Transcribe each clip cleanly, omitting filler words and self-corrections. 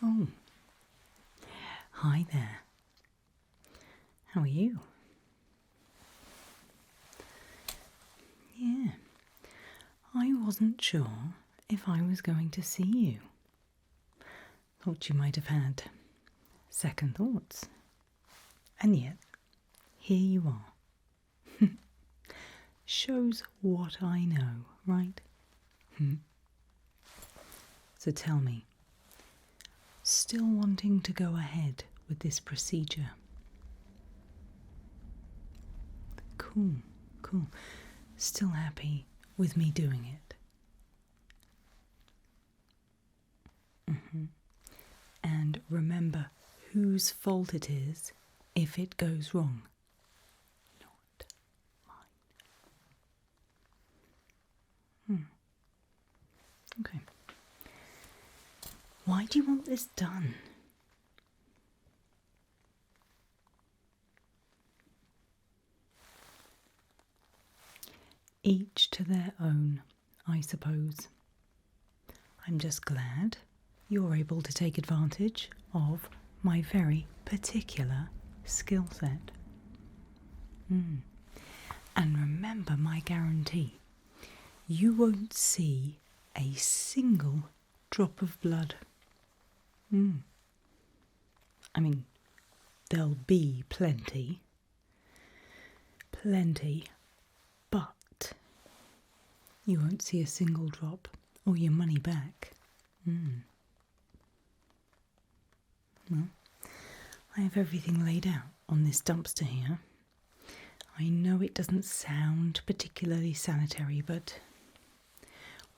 Oh, hi there. How are you? Yeah, I wasn't sure if I was going to see you. Thought you might have had second thoughts. And yet, here you are. Shows what I know, right? So tell me, still wanting to go ahead with this procedure? Cool. Still happy with me doing it? And remember whose fault it is if it goes wrong. Not mine. Okay. Why do you want this done? Each to their own, I suppose. I'm just glad you're able to take advantage of my very particular skill set. And remember my guarantee. You won't see a single drop of blood. I mean, there'll be plenty, but you won't see a single drop or your money back. Well, I have everything laid out on this dumpster here. I know it doesn't sound particularly sanitary, but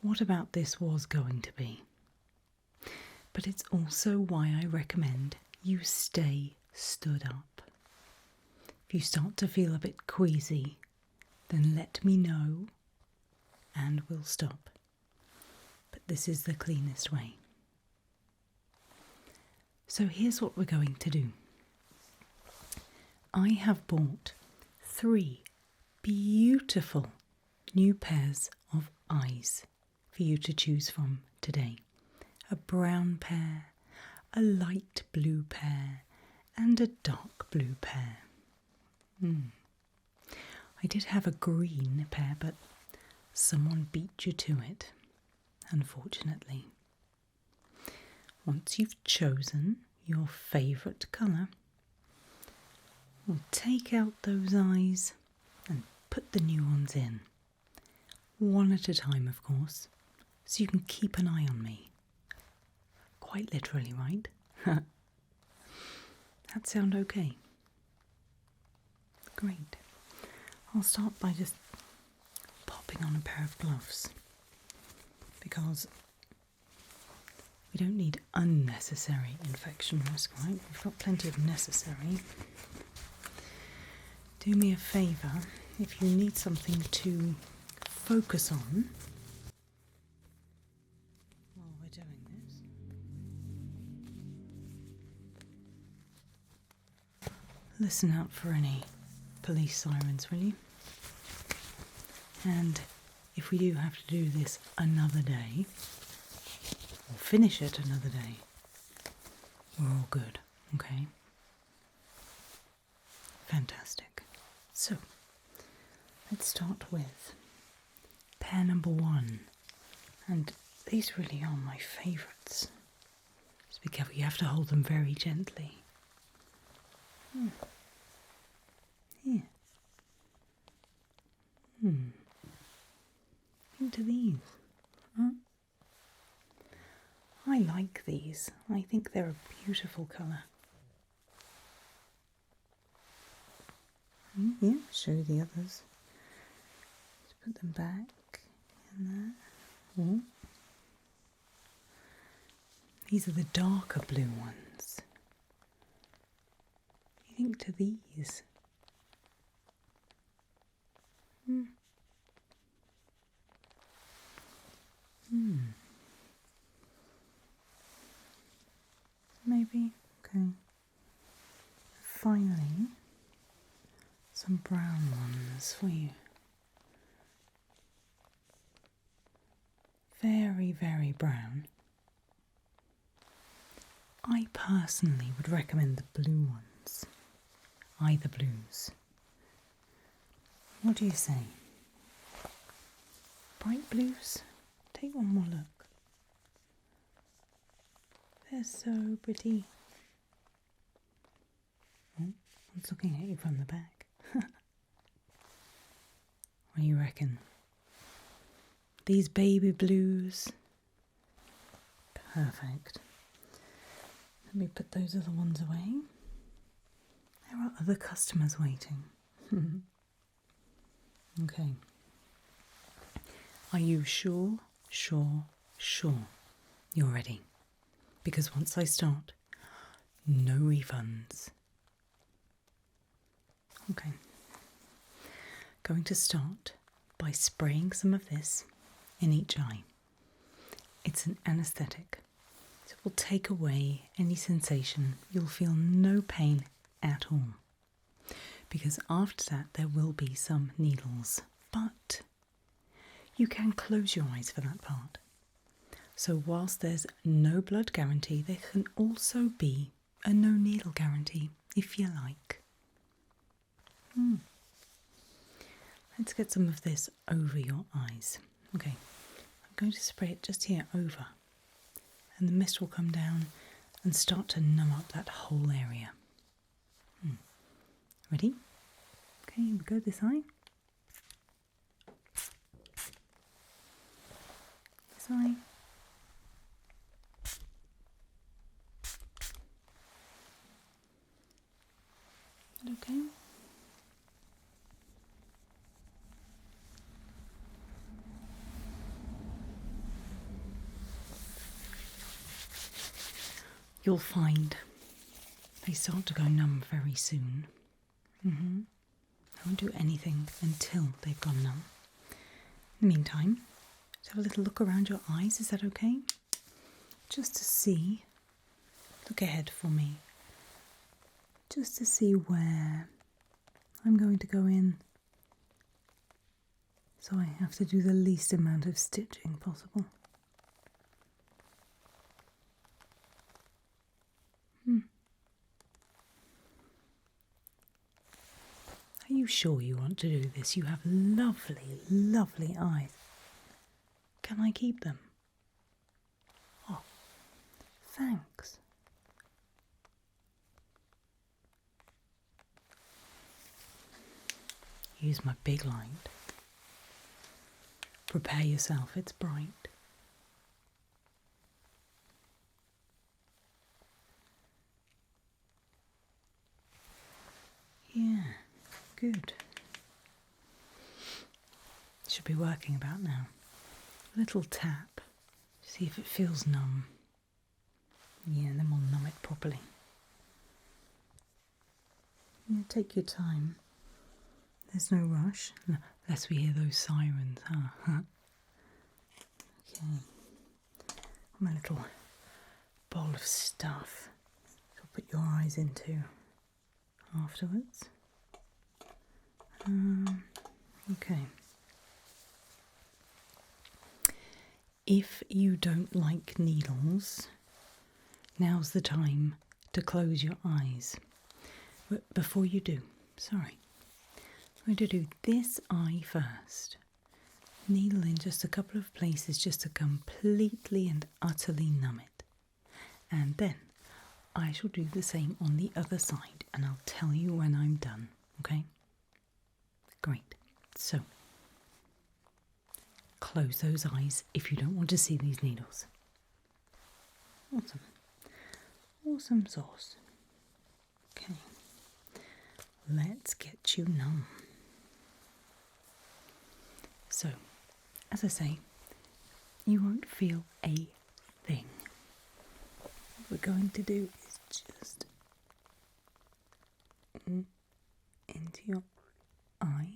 what about this was going to be? But it's also why I recommend you stay stood up. If you start to feel a bit queasy, then let me know and we'll stop. But this is the cleanest way. So here's what we're going to do. I have bought 3 beautiful new pairs of eyes for you to choose from today. A brown pair, a light blue pair, and a dark blue pair. I did have a green pair, but someone beat you to it, unfortunately. Once you've chosen your favourite colour, we'll take out those eyes and put the new ones in. One at a time, of course, so you can keep an eye on me. Quite literally, right? That sound okay? Great. I'll start by just popping on a pair of gloves, because we don't need unnecessary infection risk, right? We've got plenty of necessary. Do me a favour, if you need something to focus on while we're doing this, listen out for any police sirens, will you? And if we do have to do this another day, or finish it another day, we're all good, okay? Fantastic. So, let's start with pair number 1. And these really are my favourites. Just be careful, you have to hold them very gently. Here. Into these. I like these. I think they're a beautiful colour. Yeah, show you the others. Let's put them back in there. These are the darker blue ones. What do you think to these? Maybe. Okay. Finally, some brown ones for you. Very, very brown. I personally would recommend the blue ones. Either blues. What do you say? Bright blues? Take one more look. They're so pretty. Oh, one's looking at you from the back. What do you reckon? These baby blues. Perfect. Let me put those other ones away. There are other customers waiting. Okay. Are you sure you're ready? Because once I start, no refunds. Okay. Going to start by spraying some of this in each eye. It's an anesthetic. So it will take away any sensation. You'll feel no pain at all. Because after that there will be some needles. But you can close your eyes for that part. So whilst there's no blood guarantee, there can also be a no needle guarantee, if you like. Let's get some of this over your eyes. Okay, I'm going to spray it just here over. And the mist will come down and start to numb up that whole area. Ready? Okay, here we go, this eye. This eye. Okay. You'll find they start to go numb very soon. I won't do anything until they've gone numb. In the meantime, let's have a little look around your eyes. Is that okay? Just to see. Look ahead for me. Just to see where I'm going to go in. So I have to do the least amount of stitching possible. Are you sure you want to do this? You have lovely, lovely eyes. Can I keep them? Oh, thanks. Use my big light. Prepare yourself, it's bright. Yeah, good. Should be working about now. A little tap, see if it feels numb. Yeah, then we'll numb it properly. Yeah, take your time. There's no rush, unless we hear those sirens, huh? Okay. My little bowl of stuff to put your eyes into afterwards. Okay. If you don't like needles, now's the time to close your eyes. But before you do, I'm going to do this eye first. Needle in just a couple of places just to completely and utterly numb it. And then I shall do the same on the other side and I'll tell you when I'm done, okay? Great. So, close those eyes if you don't want to see these needles. Awesome. Awesome sauce. Okay. Let's get you numb. So, as I say, you won't feel a thing. What we're going to do is just into your eye.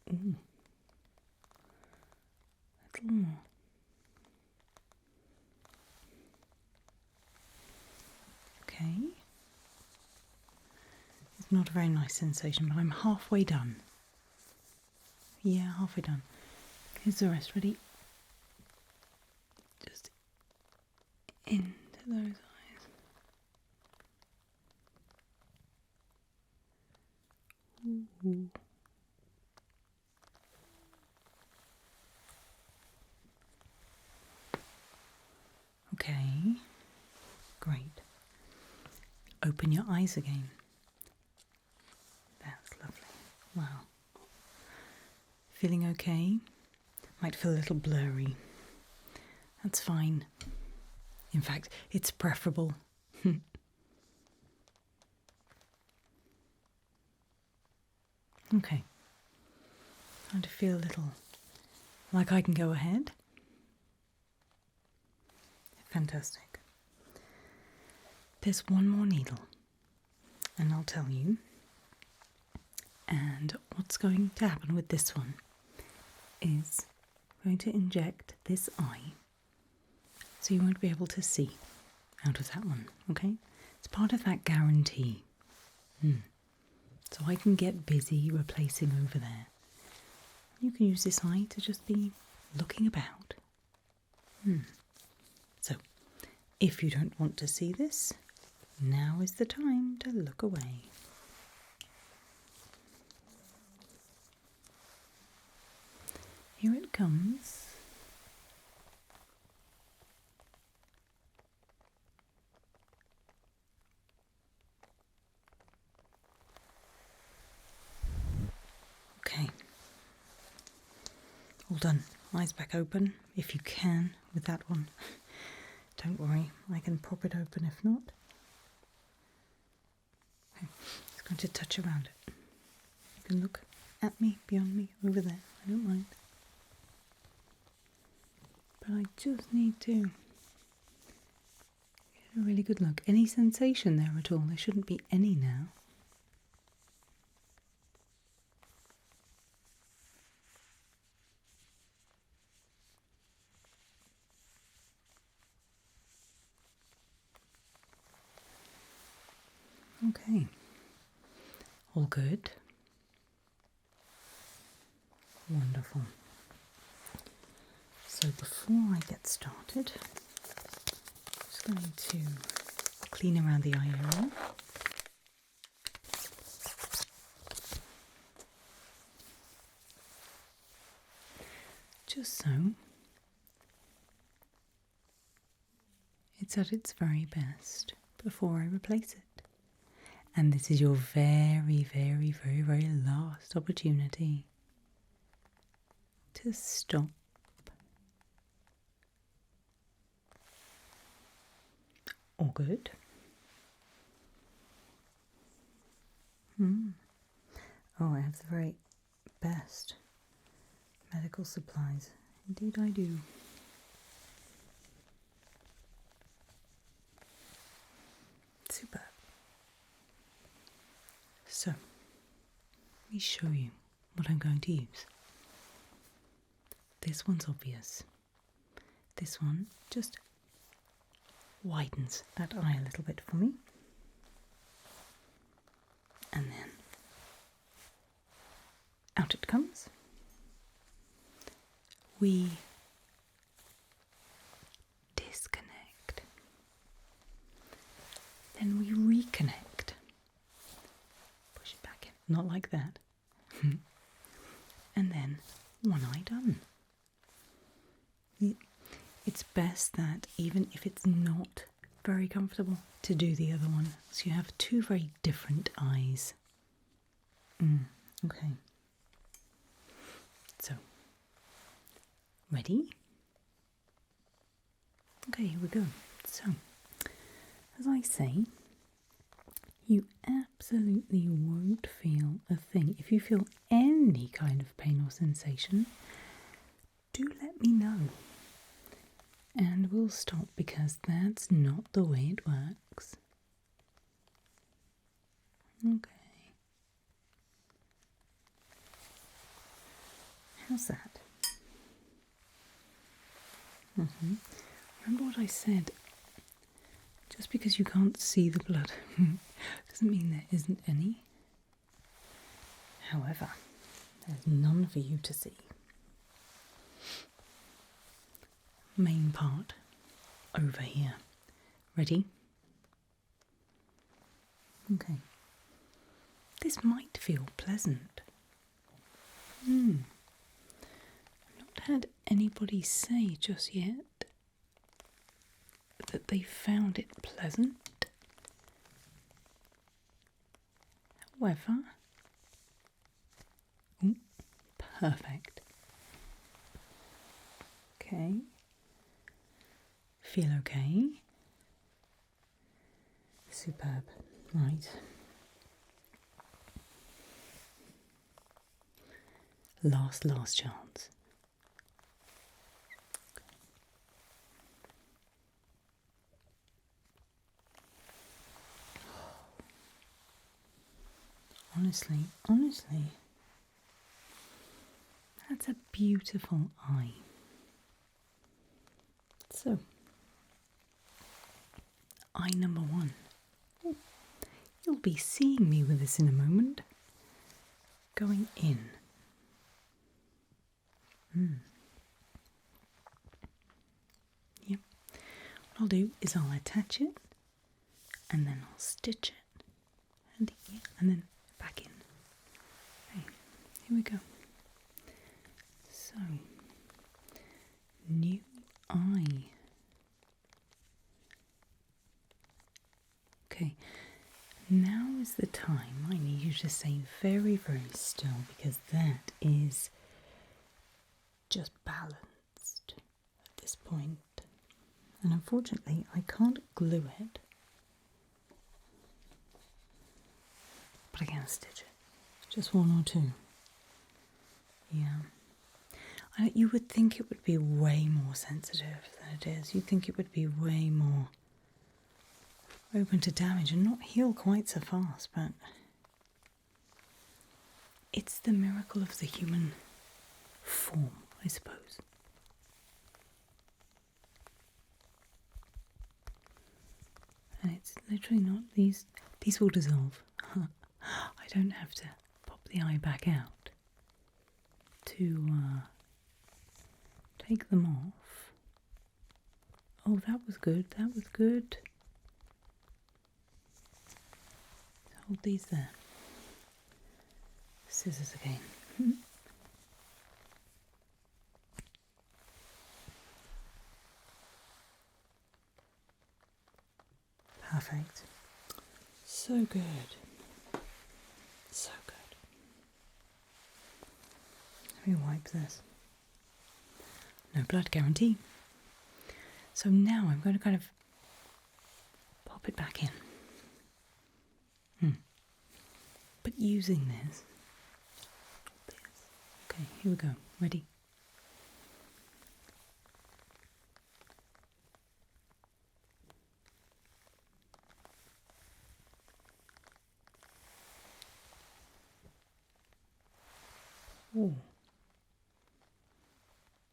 A little more. Okay. It's not a very nice sensation, but I'm halfway done. Yeah, halfway done. Here's the rest. Ready? Just into those eyes. Ooh. Okay, great. Open your eyes again. That's lovely. Wow. Feeling okay? Might feel a little blurry. That's fine. In fact, it's preferable. Okay. Trying to feel a little like I can go ahead. Fantastic. There's one more needle, and I'll tell you. And what's going to happen with this one is I'm going to inject this eye so you won't be able to see out of that one, okay? It's part of that guarantee. So I can get busy replacing over there. You can use this eye to just be looking about. So, if you don't want to see this, now is the time to look away. Here it comes. Okay. All done. Eyes back open, if you can, with that one. Don't worry, I can pop it open if not. Okay. Just going to touch around it. You can look at me, beyond me, over there. I don't mind. But I just need to get a really good look. Any sensation there at all? There shouldn't be any now. Okay. All good. Wonderful. So before I get started, I'm just going to clean around the eye area. Just so it's at its very best before I replace it. And this is your very, very, very, very last opportunity to stop. All good. Oh, I have the very best medical supplies. Indeed I do. Super. So, let me show you what I'm going to use. This one's obvious. This one just widens that eye a little bit for me. And then out it comes. We disconnect. Then we reconnect. Push it back in. Not like that. And then one eye done. It's best that even if it's not very comfortable to do the other one, so you have two very different eyes. Okay. So, ready? Okay, here we go. So, as I say, you absolutely won't feel a thing. If you feel any kind of pain or sensation, do let me know. And we'll stop because that's not the way it works. Okay. How's that? Remember what I said? Just because you can't see the blood doesn't mean there isn't any. However, there's none for you to see. main part over here. Ready? Okay. This might feel pleasant. I've not had anybody say just yet that they found it pleasant. However, perfect. Okay. Feel okay? Superb. Right. Last chance. Honestly, that's a beautiful eye. So, eye number 1. You'll be seeing me with this in a moment. Going in. Yep. What I'll do is I'll attach it, and then I'll stitch it, and then back in. Okay, here we go. So, new eye. Okay, now is the time I need you to stay very, very still, because that is just balanced at this point. And unfortunately, I can't glue it, but I can stitch it. Just 1 or 2. Yeah. You would think it would be way more sensitive than it is. You'd think it would be way more open to damage and not heal quite so fast, but it's the miracle of the human form, I suppose. And it's literally not, these will dissolve. I don't have to pop the eye back out to take them off. Oh, that was good. Hold these there. Scissors again. Perfect. So good. So good. Let me wipe this. No blood guarantee. So now I'm going to kind of pop it back in. But using this. Okay, here we go. Ready? Oh,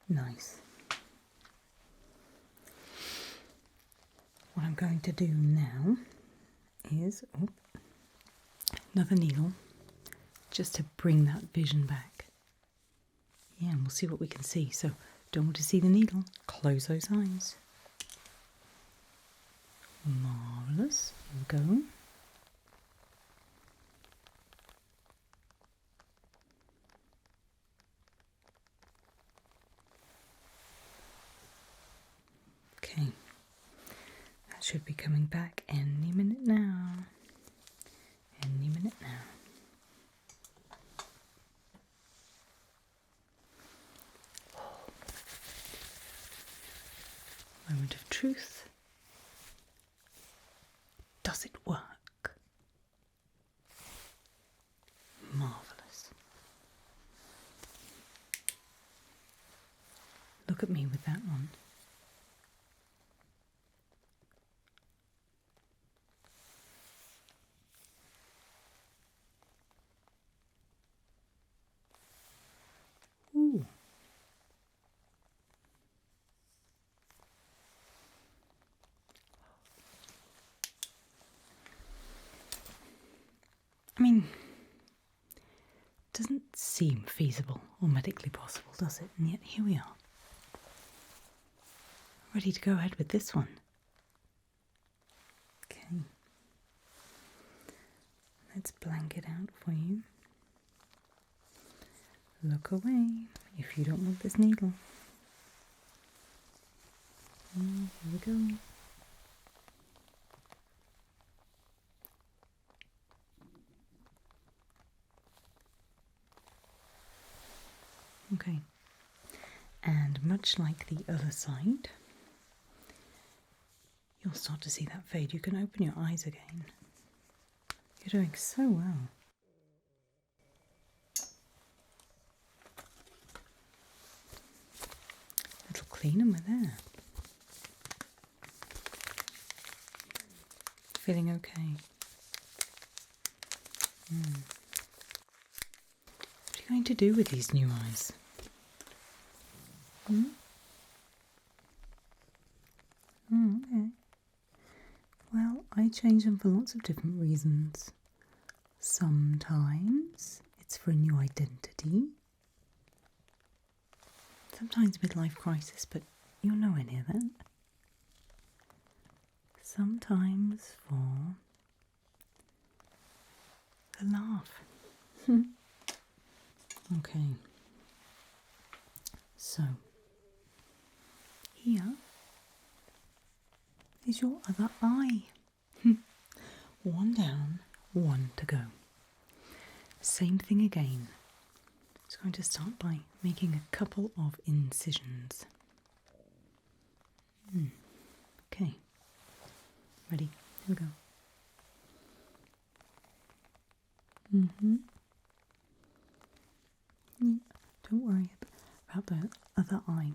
nice. What I'm going to do now is another needle, just to bring that vision back. Yeah, and we'll see what we can see. So, don't want to see the needle. Close those eyes. Marvellous. Here we go. Okay. That should be coming back any minute now. Any minute now. Moment of truth. Does it work? Marvellous. Look at me with that one. Ooh. I mean, it doesn't seem feasible or medically possible, does it? And yet here we are. ready to go ahead with this one. Okay. Let's blank it out for you. Look away if you don't want this needle. Here we go. Okay, and much like the other side, you'll start to see that fade. You can open your eyes again. You're doing so well. Little cleaner we're there. Feeling okay? What are you going to do with these new eyes? Okay. Well, I change them for lots of different reasons. Sometimes it's for a new identity. Sometimes midlife crisis, but you're nowhere near that. Sometimes for the laugh. Okay. So, here is your other eye. One down, one to go. Same thing again. Just going to start by making a couple of incisions. Okay. Ready? Here we go. Don't worry about the other eye.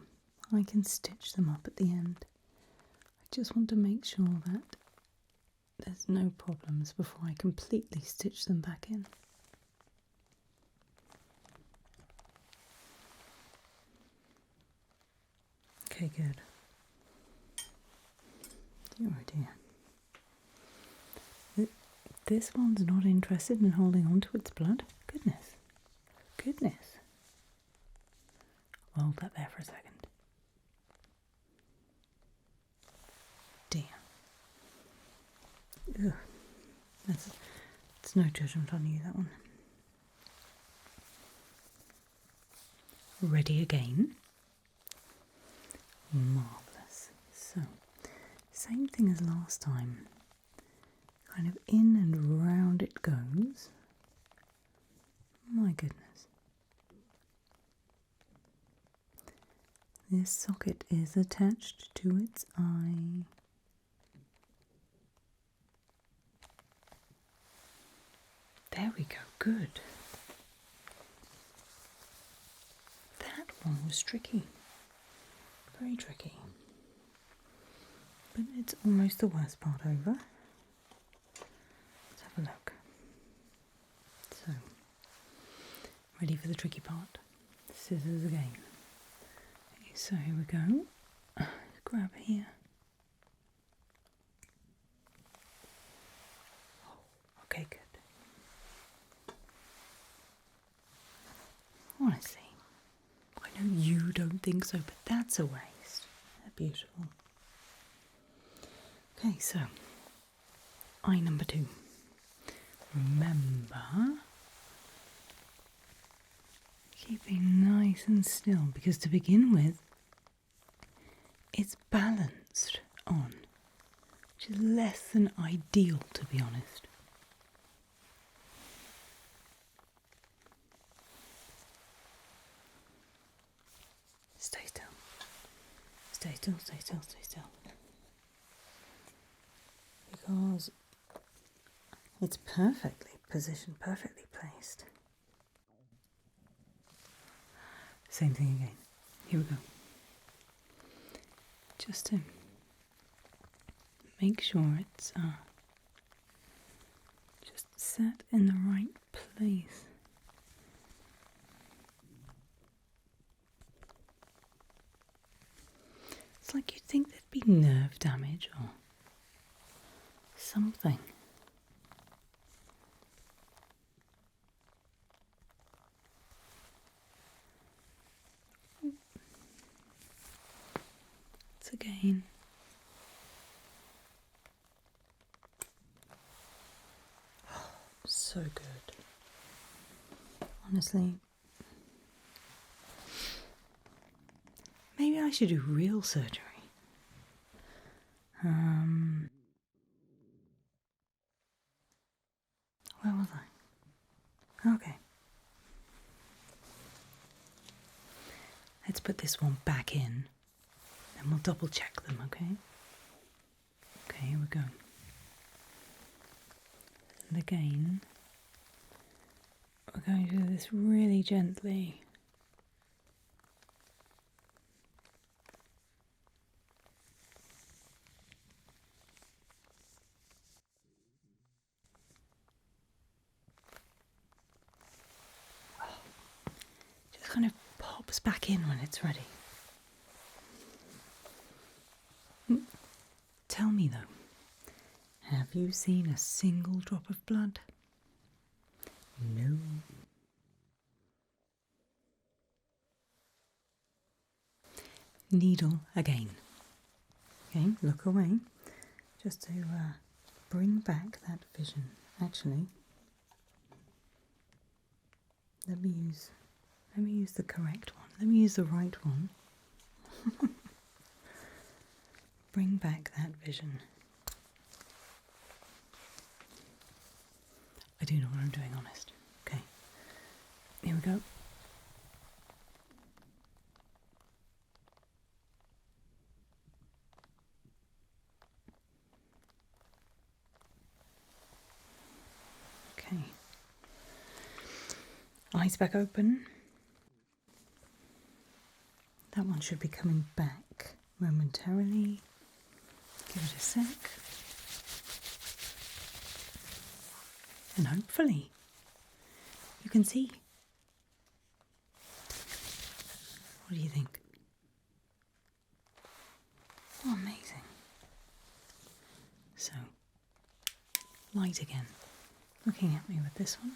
I can stitch them up at the end. I just want to make sure that there's no problems before I completely stitch them back in. Okay, good. Dear oh dear. This one's not interested in holding on to its blood. Goodness. Goodness. I'll hold that there for a second. Dear. Ugh. It's no judgment on you, that one. Ready again. Marvellous. So, same thing as last time. Kind of in and round it goes. My goodness. This socket is attached to its eye. There we go, good. That one was tricky. Very tricky. But it's almost the worst part over. Let's have a look. So, ready for the tricky part. Scissors again. Okay, so here we go. Grab here. Okay, good. Honestly, I know you don't think so, but that's a waste. They're beautiful. Okay, so eye number 2. Remember, keeping nice and still, because to begin with, it's balanced on, which is less than ideal, to be honest. Stay still. Stay still, stay still, stay still. Because it's perfectly positioned, perfectly placed. Same thing again. Here we go. Just to make sure it's just set in the right place. It's like you'd think there'd be nerve damage or something. It's again. So good. Honestly, maybe I should do real surgery. Where was I? Okay. Let's put this one back in and we'll double check them, okay? Okay, here we go. And again, we're going to do this really gently. Just kind of pops back in when it's ready. Tell me though, have you seen a single drop of blood? No. Needle again. Okay, look away. Just to bring back that vision. Actually, let me use the correct one. Let me use the right one. Bring back that vision. I do know what I'm doing, honest. Okay, here we go. Okay. Eyes back open. That one should be coming back momentarily. Give it a sec. And hopefully you can see. What do you think? Oh, amazing. So, light again. Looking at me with this one.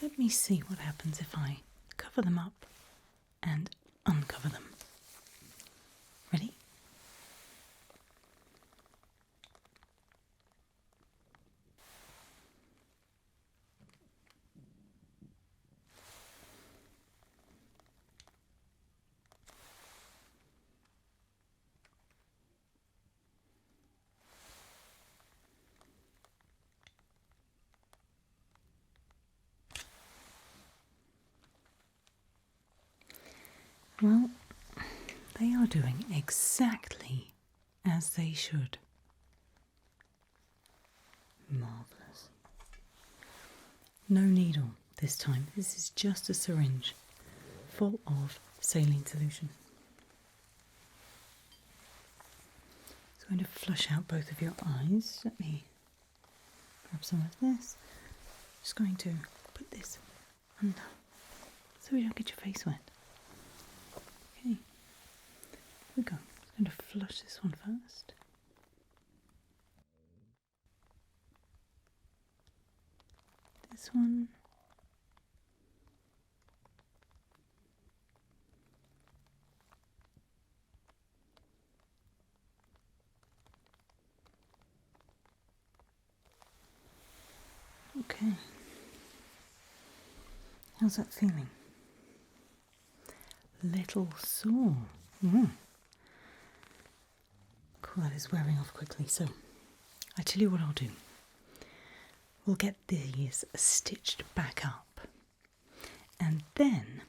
Let me see what happens if I cover them up and uncover them. Ready? Well, they are doing exactly as they should. Marvellous. No needle this time. This is just a syringe full of saline solution. It's going to flush out both of your eyes. Let me grab some of this. Just going to put this under so we don't get your face wet. Okay, here we go. I'm going to flush this one first. This one. Okay. How's that feeling? Little sore. Cool, that is wearing off quickly. So, I tell you what I'll do. We'll get these stitched back up. And then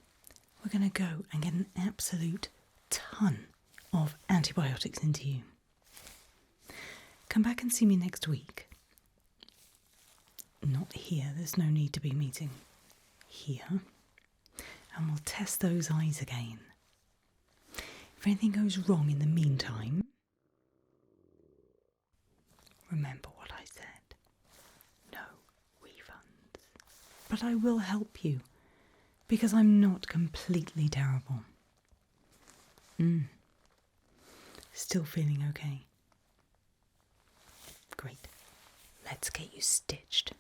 we're going to go and get an absolute ton of antibiotics into you. Come back and see me next week. not here. There's no need to be meeting here. And we'll test those eyes again. If anything goes wrong in the meantime, remember what I said. No refunds. But I will help you, because I'm not completely terrible. Still feeling okay? Great. Let's get you stitched.